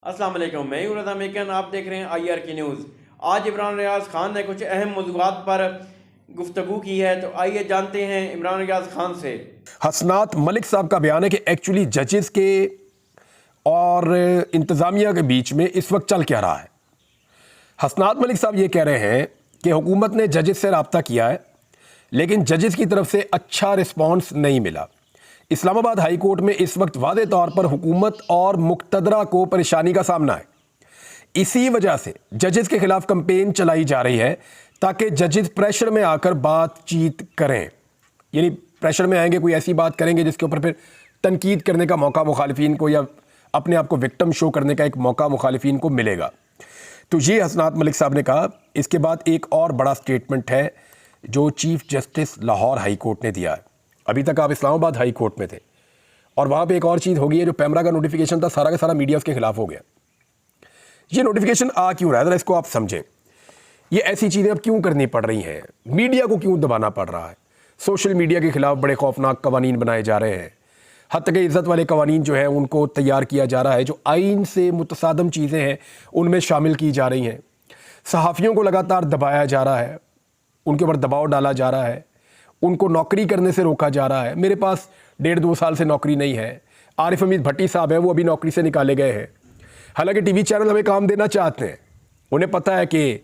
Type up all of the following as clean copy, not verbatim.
السلام علیکم، میں ہوں رضا میکن، آپ دیکھ رہے ہیں آئی آر کی نیوز۔ آج عمران ریاض خان نے کچھ اہم موضوعات پر گفتگو کی ہے، تو آئیے جانتے ہیں عمران ریاض خان سے۔ حسنات ملک صاحب کا بیان ہے کہ ایکچولی ججز کے اور انتظامیہ کے بیچ میں اس وقت چل کیا رہا ہے۔ حسنات ملک صاحب یہ کہہ رہے ہیں کہ حکومت نے ججز سے رابطہ کیا ہے لیکن ججز کی طرف سے اچھا رسپانس نہیں ملا۔ اسلام آباد ہائی کورٹ میں اس وقت واضح طور پر حکومت اور مقتدرہ کو پریشانی کا سامنا ہے۔ اسی وجہ سے ججز کے خلاف کمپین چلائی جا رہی ہے تاکہ ججز پریشر میں آ کر بات چیت کریں، یعنی پریشر میں آئیں گے، کوئی ایسی بات کریں گے جس کے اوپر پھر تنقید کرنے کا موقع مخالفین کو یا اپنے آپ کو وکٹم شو کرنے کا ایک موقع مخالفین کو ملے گا۔ تو یہ حسنات ملک صاحب نے کہا۔ اس کے بعد ایک اور بڑا سٹیٹمنٹ ہے جو chief justice Lahore high court نے دیا ہے۔ ابھی تک آپ اسلام آباد ہائی کورٹ میں تھے اور وہاں پہ ایک اور چیز ہو گئی ہے، جو پیمرا کا نوٹیفیکیشن تھا سارا کا سارا میڈیا اس کے خلاف ہو گیا۔ یہ نوٹیفیکیشن آ کیوں رہا ہے، ذرا اس کو آپ سمجھیں۔ یہ ایسی چیزیں اب کیوں کرنی پڑ رہی ہیں، میڈیا کو کیوں دبانا پڑ رہا ہے؟ سوشل میڈیا کے خلاف بڑے خوفناک قوانین بنائے جا رہے ہیں، حتی کہ عزت والے قوانین جو ہیں ان کو تیار کیا جا رہا ہے، جو آئین سے متصادم چیزیں ہیں ان میں شامل کی جا رہی ہیں۔ صحافیوں کو لگاتار دبایا جا رہا ہے، ان کے اوپر دباؤ ڈالا جا رہا ہے، ان کو نوکری کرنے سے روکا جا رہا ہے۔ میرے پاس 1.5-2 سال سے نوکری نہیں ہے۔ عارف حمید بھٹی صاحب ہیں، وہ ابھی نوکری سے نکالے گئے ہیں، حالانکہ ٹی وی چینل ہمیں کام دینا چاہتے ہیں، انہیں پتہ ہے کہ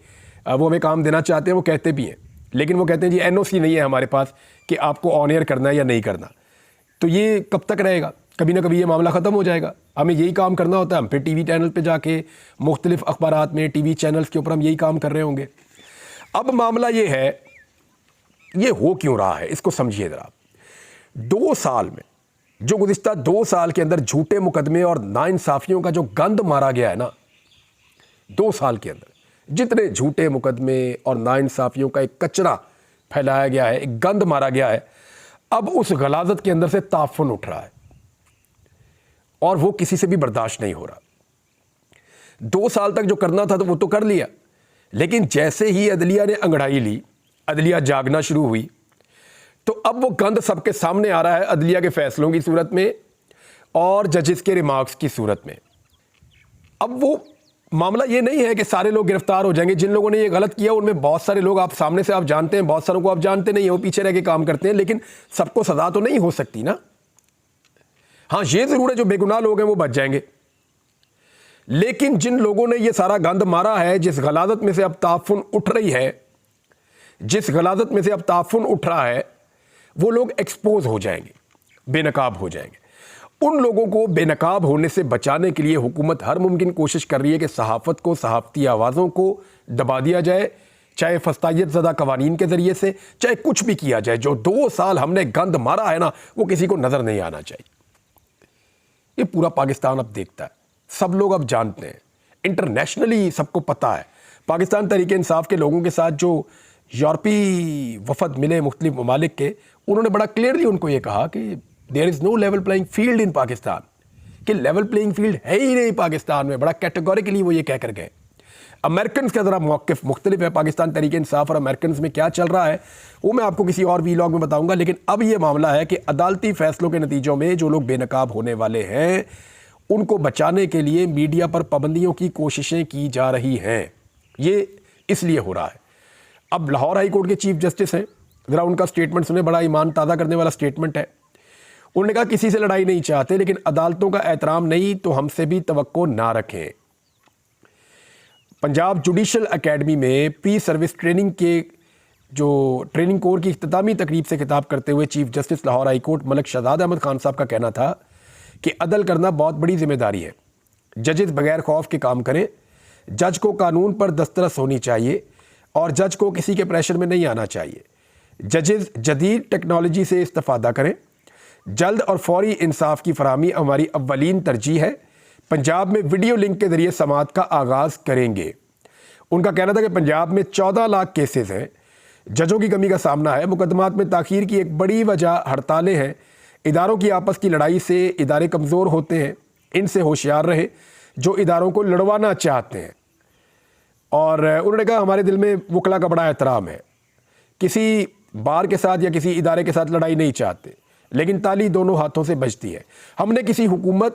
وہ ہمیں کام دینا چاہتے ہیں، وہ کہتے بھی ہیں، لیکن وہ کہتے ہیں جی این او سی نہیں ہے ہمارے پاس کہ آپ کو آن ایئر کرنا ہے یا نہیں کرنا۔ تو یہ کب تک رہے گا؟ کبھی نہ کبھی یہ معاملہ ختم ہو جائے گا۔ ہمیں یہی کام کرنا ہوتا ہے، ہم پھر ٹی وی چینل پہ جا کے مختلف اخبارات میں ٹی وی چینلز کے اوپر ہم یہی کام کر رہے ہوں گے۔ اب معاملہ یہ ہے، یہ ہو کیوں رہا ہے، اس کو سمجھیے ذرا۔ 2 سال میں، جو گزشتہ 2 سال کے اندر جھوٹے مقدمے اور ناانصافیوں کا جو گند مارا گیا ہے نا، 2 سال کے اندر جتنے جھوٹے مقدمے اور ناانصافیوں کا ایک کچرا پھیلایا گیا ہے، ایک گند مارا گیا ہے، اب اس غلاظت کے اندر سے تعفن اٹھ رہا ہے اور وہ کسی سے بھی برداشت نہیں ہو رہا۔ 2 سال تک جو کرنا تھا تو وہ تو کر لیا، لیکن جیسے ہی عدلیہ نے انگڑائی لی، عدلیہ جاگنا شروع ہوئی، تو اب وہ گند سب کے سامنے آ رہا ہے، عدلیہ کے فیصلوں کی صورت میں اور ججز کے ریمارکس کی صورت میں۔ اب وہ معاملہ یہ نہیں ہے کہ سارے لوگ گرفتار ہو جائیں گے۔ جن لوگوں نے یہ غلط کیا ان میں بہت سارے لوگ آپ سامنے سے آپ جانتے ہیں، بہت ساروں کو آپ جانتے نہیں ہیں، وہ پیچھے رہ کے کام کرتے ہیں، لیکن سب کو سزا تو نہیں ہو سکتی نا۔ ہاں یہ ضرور ہے جو بے گناہ لوگ ہیں وہ بچ جائیں گے، لیکن جن لوگوں نے یہ سارا گند مارا ہے، جس غلاظت میں سے اب تعفن اٹھ رہی ہے، جس غلاظت میں سے اب تعفن اٹھ رہا ہے، وہ لوگ ایکسپوز ہو جائیں گے، بے نقاب ہو جائیں گے۔ ان لوگوں کو بے نقاب ہونے سے بچانے کے لیے حکومت ہر ممکن کوشش کر رہی ہے کہ صحافت کو، صحافتی آوازوں کو دبا دیا جائے، چاہے فسطائیت زدہ قوانین کے ذریعے سے، چاہے کچھ بھی کیا جائے۔ جو 2 سال ہم نے گند مارا ہے نا، وہ کسی کو نظر نہیں آنا چاہیے۔ یہ پورا پاکستان اب دیکھتا ہے، سب لوگ اب جانتے ہیں، انٹرنیشنلی سب کو پتہ ہے۔ پاکستان تحریک انصاف کے لوگوں کے ساتھ جو یورپی وفد ملے مختلف ممالک کے، انہوں نے بڑا کلیئرلی ان کو یہ کہا کہ دیر از نو لیول پلئنگ فیلڈ ان پاکستان، کہ لیول پلئنگ فیلڈ ہے ہی نہیں پاکستان میں۔ بڑا کیٹیگوریکلی وہ یہ کہہ کر گئے۔ امریکنز کا ذرا موقف مختلف ہے، پاکستان تحریک انصاف اور امریکنز میں کیا چل رہا ہے وہ میں آپ کو کسی اور ویلاگ میں بتاؤں گا، لیکن اب یہ معاملہ ہے کہ عدالتی فیصلوں کے نتیجوں میں جو لوگ بے نقاب ہونے والے ہیں ان کو بچانے کے لیے میڈیا پر پابندیوں کی کوششیں کی جا رہی ہیں۔ یہ اس لیے ہو رہا ہے۔ اب لاہور ہائی کورٹ کے چیف جسٹس ہیں، ذرا ان کا سٹیٹمنٹ سنیں، بڑا ایمان تازہ کرنے والا سٹیٹمنٹ ہے۔ انہوں نے کہا کسی سے لڑائی نہیں چاہتے، لیکن عدالتوں کا احترام نہیں تو ہم سے بھی توقع نہ رکھیں۔ پنجاب جوڈیشل اکیڈمی میں پری سروس ٹریننگ کے جو ٹریننگ کور کی اختتامی تقریب سے خطاب کرتے ہوئے chief justice Lahore high court Malik Shehzad Ahmad Khan صاحب کا کہنا تھا کہ عدل کرنا بہت بڑی ذمہ داری ہے، ججز بغیر خوف کے کام کریں، جج کو قانون پر دسترس ہونی چاہیے اور جج کو کسی کے پریشر میں نہیں آنا چاہیے۔ ججز جدید ٹیکنالوجی سے استفادہ کریں، جلد اور فوری انصاف کی فراہمی ہماری اولین ترجیح ہے۔ پنجاب میں ویڈیو لنک کے ذریعے سماعت کا آغاز کریں گے۔ ان کا کہنا تھا کہ پنجاب میں 14 لاکھ کیسز ہیں، ججوں کی کمی کا سامنا ہے، مقدمات میں تاخیر کی ایک بڑی وجہ ہڑتالیں ہیں، اداروں کی آپس کی لڑائی سے ادارے کمزور ہوتے ہیں، ان سے ہوشیار رہیں جو اداروں کو لڑوانا چاہتے ہیں۔ اور انہوں نے کہا ہمارے دل میں وکلا کا بڑا احترام ہے، کسی بار کے ساتھ یا کسی ادارے کے ساتھ لڑائی نہیں چاہتے، لیکن تالی دونوں ہاتھوں سے بجتی ہے۔ ہم نے کسی حکومت